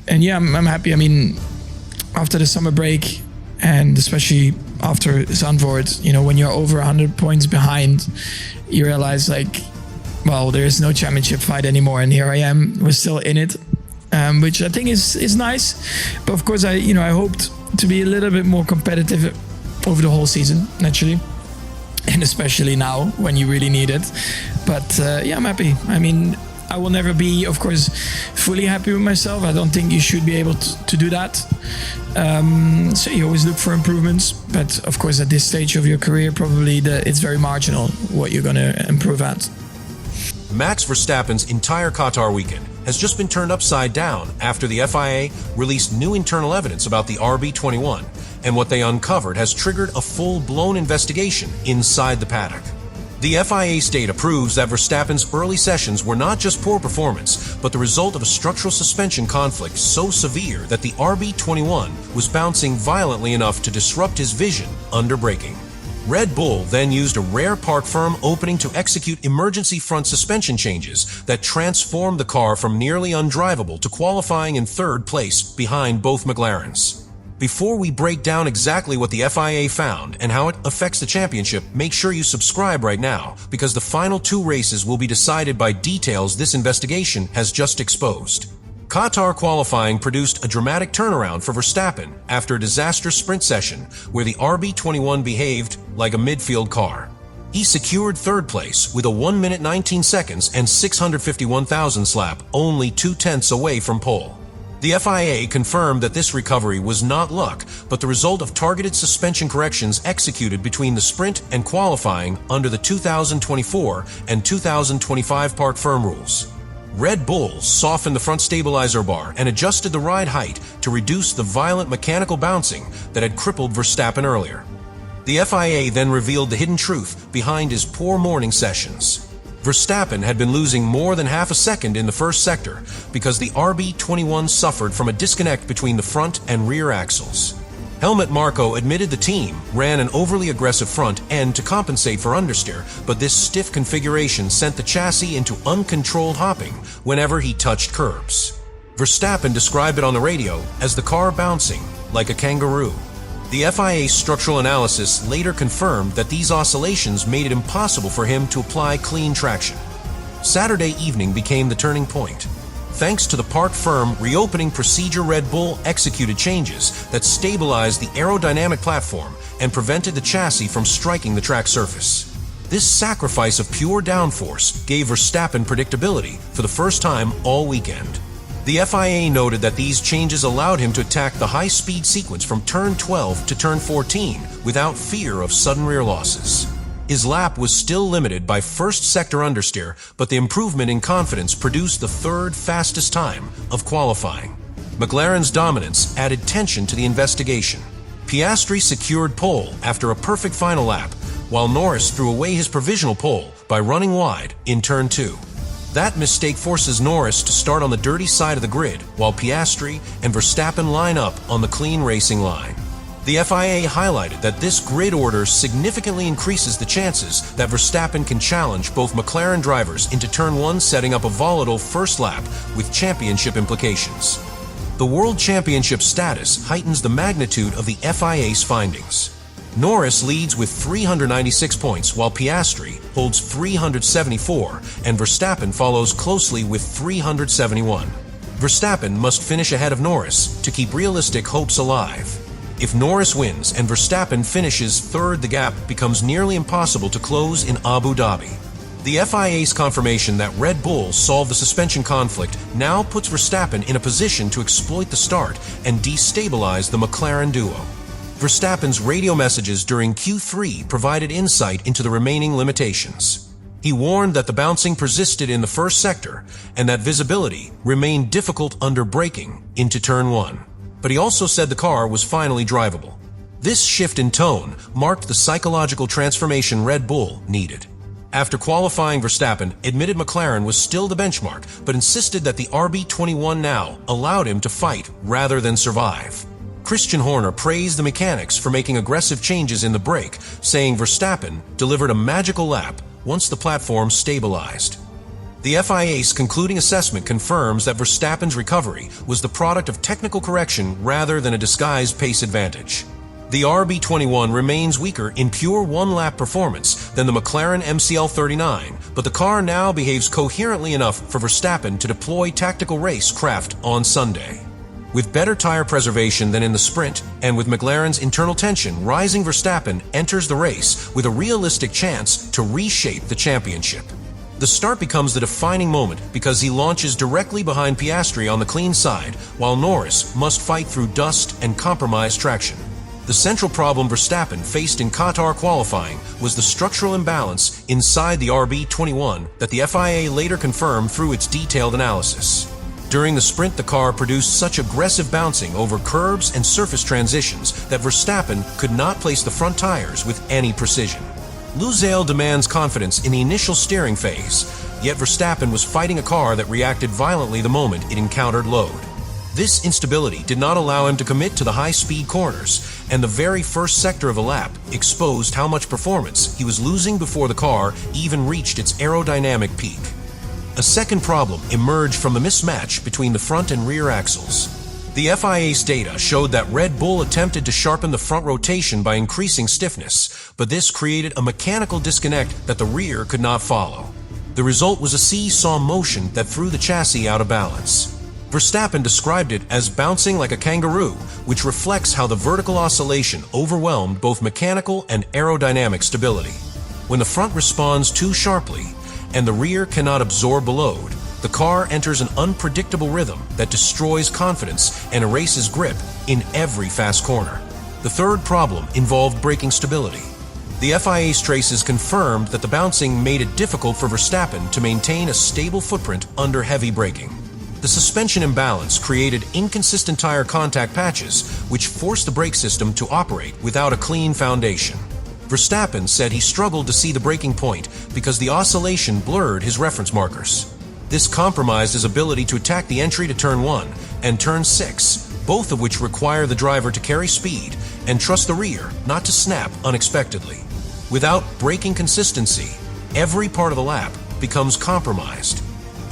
And yeah, I'm happy. I mean, after the summer break, and especially after Zandvoort, you know, when you're over 100 points behind, you realize like, well, there is no championship fight anymore, and here I am. We're still in it, which I think is nice. But of course, I hoped to be a little bit more competitive over the whole season, naturally, and especially now when you really need it. But yeah, I'm happy. I mean, I will never be, of course, fully happy with myself. I don't think you should be able to do that. So you always look for improvements. But of course, at this stage of your career, probably it's very marginal what you're going to improve at. Max Verstappen's entire Qatar weekend has just been turned upside down after the FIA released new internal evidence about the RB21, and what they uncovered has triggered a full-blown investigation inside the paddock. The FIA's data proves that Verstappen's early sessions were not just poor performance, but the result of a structural suspension conflict so severe that the RB21 was bouncing violently enough to disrupt his vision under braking. Red Bull then used a rare park firm opening to execute emergency front suspension changes that transformed the car from nearly undrivable to qualifying in third place behind both McLarens. Before we break down exactly what the FIA found and how it affects the championship, make sure you subscribe right now, because the final 2 races will be decided by details this investigation has just exposed. Qatar qualifying produced a dramatic turnaround for Verstappen after a disastrous sprint session where the RB21 behaved like a midfield car. He secured third place with a 1 minute 19 seconds and 651 thousandths lap, only 2/10 away from pole. The FIA confirmed that this recovery was not luck, but the result of targeted suspension corrections executed between the sprint and qualifying under the 2024 and 2025 park firm rules. Red Bull softened the front stabilizer bar and adjusted the ride height to reduce the violent mechanical bouncing that had crippled Verstappen earlier. The FIA then revealed the hidden truth behind his poor morning sessions. Verstappen had been losing more than half a second in the first sector because the RB21 suffered from a disconnect between the front and rear axles. Helmut Marko admitted the team ran an overly aggressive front end to compensate for understeer, but this stiff configuration sent the chassis into uncontrolled hopping whenever he touched curbs. Verstappen described it on the radio as the car bouncing like a kangaroo. The FIA structural analysis later confirmed that these oscillations made it impossible for him to apply clean traction. Saturday evening became the turning point. Thanks to the park firm reopening procedure, Red Bull executed changes that stabilized the aerodynamic platform and prevented the chassis from striking the track surface. This sacrifice of pure downforce gave Verstappen predictability for the first time all weekend. The FIA noted that these changes allowed him to attack the high-speed sequence from turn 12 to turn 14 without fear of sudden rear losses. His lap was still limited by first sector understeer, but the improvement in confidence produced the third fastest time of qualifying. McLaren's dominance added tension to the investigation. Piastri secured pole after a perfect final lap, while Norris threw away his provisional pole by running wide in turn 2. That mistake forces Norris to start on the dirty side of the grid, while Piastri and Verstappen line up on the clean racing line. The FIA highlighted that this grid order significantly increases the chances that Verstappen can challenge both McLaren drivers into turn 1, setting up a volatile first lap with championship implications. The World Championship status heightens the magnitude of the FIA's findings. Norris leads with 396 points, while Piastri holds 374, and Verstappen follows closely with 371. Verstappen must finish ahead of Norris to keep realistic hopes alive. If Norris wins and Verstappen finishes third, the gap becomes nearly impossible to close in Abu Dhabi. The FIA's confirmation that Red Bull solved the suspension conflict now puts Verstappen in a position to exploit the start and destabilize the McLaren duo. Verstappen's radio messages during Q3 provided insight into the remaining limitations. He warned that the bouncing persisted in the first sector and that visibility remained difficult under braking into turn 1. But he also said the car was finally drivable. This shift in tone marked the psychological transformation Red Bull needed. After qualifying, Verstappen admitted McLaren was still the benchmark, but insisted that the RB21 now allowed him to fight rather than survive. Christian Horner praised the mechanics for making aggressive changes in the brake, saying Verstappen delivered a magical lap once the platform stabilized. The FIA's concluding assessment confirms that Verstappen's recovery was the product of technical correction rather than a disguised pace advantage. The RB21 remains weaker in pure one-lap performance than the McLaren MCL39, but the car now behaves coherently enough for Verstappen to deploy tactical race craft on Sunday. With better tire preservation than in the sprint, and with McLaren's internal tension rising, Verstappen enters the race with a realistic chance to reshape the championship. The start becomes the defining moment because he launches directly behind Piastri on the clean side, while Norris must fight through dust and compromised traction. The central problem Verstappen faced in Qatar qualifying was the structural imbalance inside the RB21 that the FIA later confirmed through its detailed analysis. During the sprint, the car produced such aggressive bouncing over curbs and surface transitions that Verstappen could not place the front tires with any precision. Lusail demands confidence in the initial steering phase, yet Verstappen was fighting a car that reacted violently the moment it encountered load. This instability did not allow him to commit to the high-speed corners, and the very first sector of the lap exposed how much performance he was losing before the car even reached its aerodynamic peak. A second problem emerged from the mismatch between the front and rear axles. The FIA's data showed that Red Bull attempted to sharpen the front rotation by increasing stiffness, but this created a mechanical disconnect that the rear could not follow. The result was a seesaw motion that threw the chassis out of balance. Verstappen described it as bouncing like a kangaroo, which reflects how the vertical oscillation overwhelmed both mechanical and aerodynamic stability. When the front responds too sharply and the rear cannot absorb the load, the car enters an unpredictable rhythm that destroys confidence and erases grip in every fast corner. The third problem involved braking stability. The FIA's traces confirmed that the bouncing made it difficult for Verstappen to maintain a stable footprint under heavy braking. The suspension imbalance created inconsistent tire contact patches, which forced the brake system to operate without a clean foundation. Verstappen said he struggled to see the braking point because the oscillation blurred his reference markers. This compromised his ability to attack the entry to Turn 1 and Turn 6, both of which require the driver to carry speed and trust the rear not to snap unexpectedly. Without braking consistency, every part of the lap becomes compromised.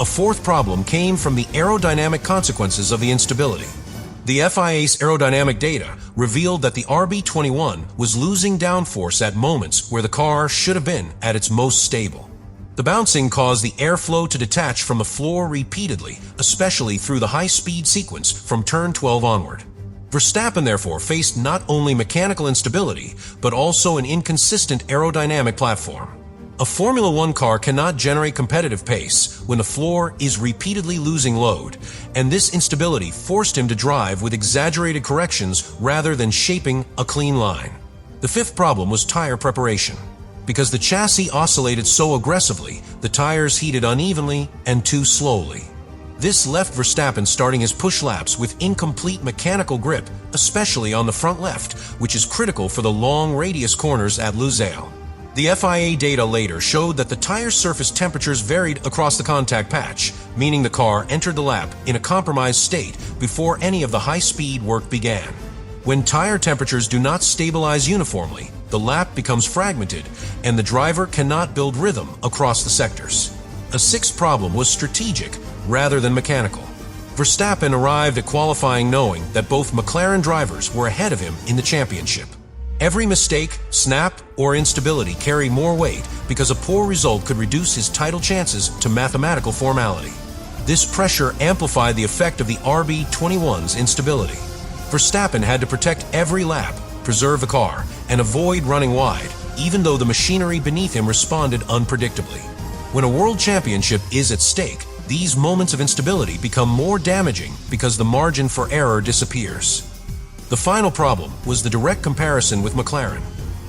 A fourth problem came from the aerodynamic consequences of the instability. The FIA's aerodynamic data revealed that the RB21 was losing downforce at moments where the car should have been at its most stable. The bouncing caused the airflow to detach from the floor repeatedly, especially through the high-speed sequence from Turn 12 onward. Verstappen therefore faced not only mechanical instability, but also an inconsistent aerodynamic platform. A Formula One car cannot generate competitive pace when the floor is repeatedly losing load, and this instability forced him to drive with exaggerated corrections rather than shaping a clean line. The fifth problem was tire preparation. Because the chassis oscillated so aggressively, the tires heated unevenly and too slowly. This left Verstappen starting his push laps with incomplete mechanical grip, especially on the front left, which is critical for the long radius corners at Lusail. The FIA data later showed that the tire surface temperatures varied across the contact patch, meaning the car entered the lap in a compromised state before any of the high-speed work began. When tire temperatures do not stabilize uniformly, the lap becomes fragmented and the driver cannot build rhythm across the sectors. A sixth problem was strategic rather than mechanical. Verstappen arrived at qualifying knowing that both McLaren drivers were ahead of him in the championship. Every mistake, snap, or instability carried more weight because a poor result could reduce his title chances to mathematical formality. This pressure amplified the effect of the RB21's instability. Verstappen had to protect every lap, preserve the car, and avoid running wide, even though the machinery beneath him responded unpredictably. When a world championship is at stake, these moments of instability become more damaging because the margin for error disappears. The final problem was the direct comparison with McLaren.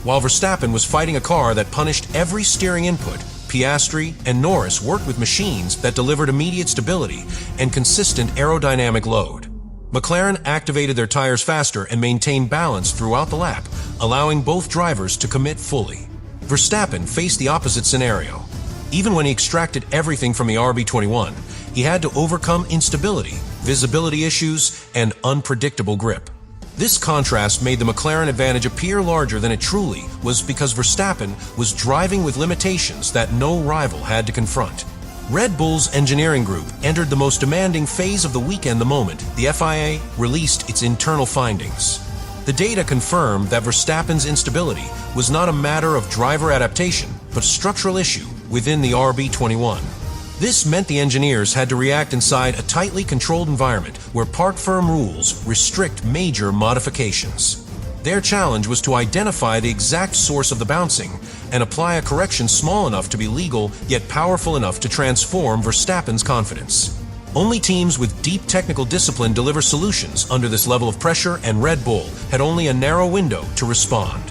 While Verstappen was fighting a car that punished every steering input, Piastri and Norris worked with machines that delivered immediate stability and consistent aerodynamic load. McLaren activated their tires faster and maintained balance throughout the lap, allowing both drivers to commit fully. Verstappen faced the opposite scenario. Even when he extracted everything from the RB21, he had to overcome instability, visibility issues, and unpredictable grip. This contrast made the McLaren advantage appear larger than it truly was because Verstappen was driving with limitations that no rival had to confront. Red Bull's engineering group entered the most demanding phase of the weekend the moment the FIA released its internal findings. The data confirmed that Verstappen's instability was not a matter of driver adaptation, but a structural issue within the RB21. This meant the engineers had to react inside a tightly controlled environment where park-firm rules restrict major modifications. Their challenge was to identify the exact source of the bouncing and apply a correction small enough to be legal yet powerful enough to transform Verstappen's confidence. Only teams with deep technical discipline deliver solutions under this level of pressure, and Red Bull had only a narrow window to respond.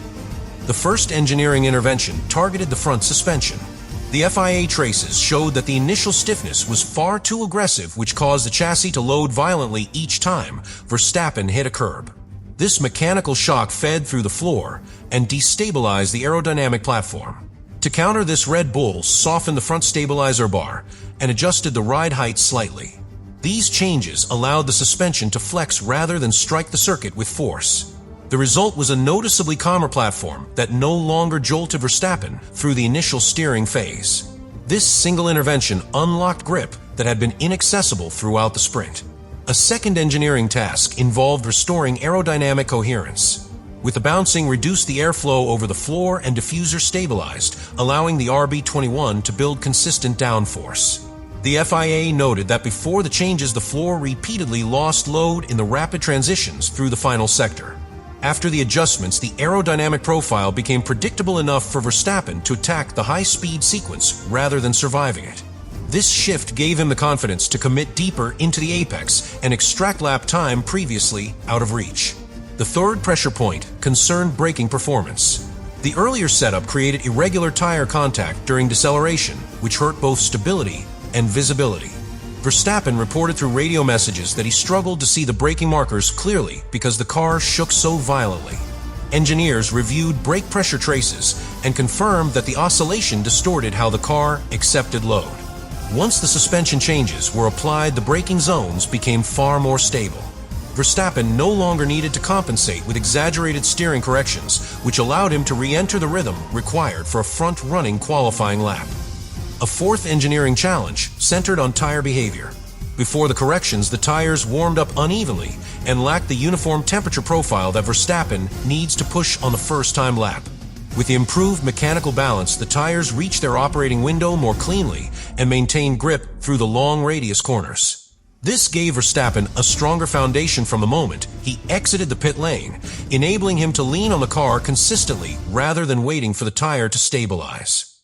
The first engineering intervention targeted the front suspension. The FIA traces showed that the initial stiffness was far too aggressive, which caused the chassis to load violently each time Verstappen hit a curb. This mechanical shock fed through the floor and destabilized the aerodynamic platform. To counter this, Red Bull softened the front stabilizer bar and adjusted the ride height slightly. These changes allowed the suspension to flex rather than strike the circuit with force. The result was a noticeably calmer platform that no longer jolted Verstappen through the initial steering phase. This single intervention unlocked grip that had been inaccessible throughout the sprint. A second engineering task involved restoring aerodynamic coherence. With the bouncing reduced, the airflow over the floor and diffuser stabilized, allowing the RB21 to build consistent downforce. The FIA noted that before the changes, the floor repeatedly lost load in the rapid transitions through the final sector. After the adjustments, the aerodynamic profile became predictable enough for Verstappen to attack the high-speed sequence rather than surviving it. This shift gave him the confidence to commit deeper into the apex and extract lap time previously out of reach. The third pressure point concerned braking performance. The earlier setup created irregular tire contact during deceleration, which hurt both stability and visibility. Verstappen reported through radio messages that he struggled to see the braking markers clearly because the car shook so violently. Engineers reviewed brake pressure traces and confirmed that the oscillation distorted how the car accepted load. Once the suspension changes were applied, the braking zones became far more stable. Verstappen no longer needed to compensate with exaggerated steering corrections, which allowed him to re-enter the rhythm required for a front-running qualifying lap. A fourth engineering challenge centered on tire behavior. Before the corrections, the tires warmed up unevenly and lacked the uniform temperature profile that Verstappen needs to push on the first-time lap. With the improved mechanical balance, the tires reached their operating window more cleanly and maintained grip through the long radius corners. This gave Verstappen a stronger foundation from the moment he exited the pit lane, enabling him to lean on the car consistently rather than waiting for the tire to stabilize.